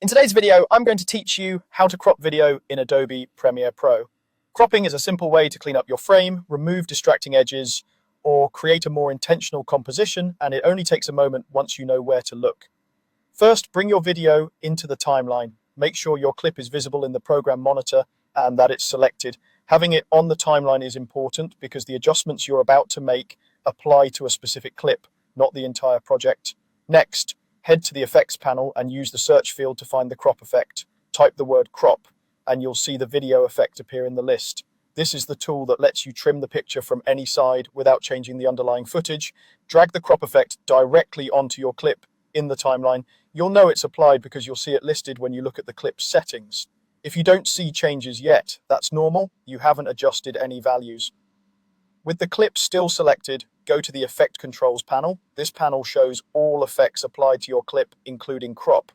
In today's video, I'm going to teach you how to crop video in Adobe Premiere Pro. Cropping is a simple way to clean up your frame, remove distracting edges, or create a more intentional composition, and it only takes a moment once you know where to look. First, bring your video into the timeline. Make sure your clip is visible in the program monitor and that it's selected. Having it on the timeline is important because the adjustments you're about to make apply to a specific clip, not the entire project. Next, head to the effects panel and use the search field to find the crop effect. Type the word crop and you'll see the video effect appear in the list. This is the tool that lets you trim the picture from any side without changing the underlying footage. Drag the crop effect directly onto your clip in the timeline. You'll know it's applied because you'll see it listed when you look at the clip settings. If you don't see changes yet, that's normal. You haven't adjusted any values. With the clip still selected, go to the Effect Controls panel. This panel shows all effects applied to your clip, including crop.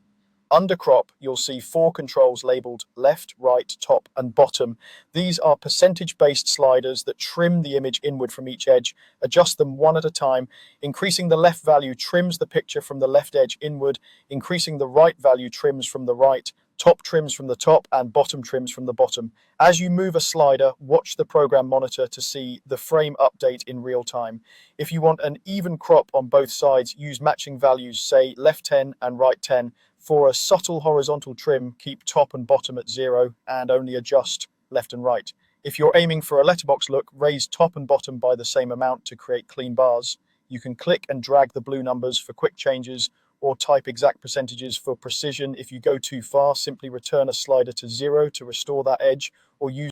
Under crop, you'll see 4 controls labeled left, right, top, and bottom. These are percentage-based sliders that trim the image inward from each edge. Adjust them one at a time. Increasing the left value trims the picture from the left edge inward. Increasing the right value trims from the right. Top trims from the top and bottom trims from the bottom. As you move a slider, watch the program monitor to see the frame update in real time. If you want an even crop on both sides, use matching values, say left 10 and right 10. For a subtle horizontal trim, keep top and bottom at 0 and only adjust left and right. If you're aiming for a letterbox look, raise top and bottom by the same amount to create clean bars. You can click and drag the blue numbers for quick changes or type exact percentages for precision. If you go too far, simply return a slider to 0 to restore that edge, or use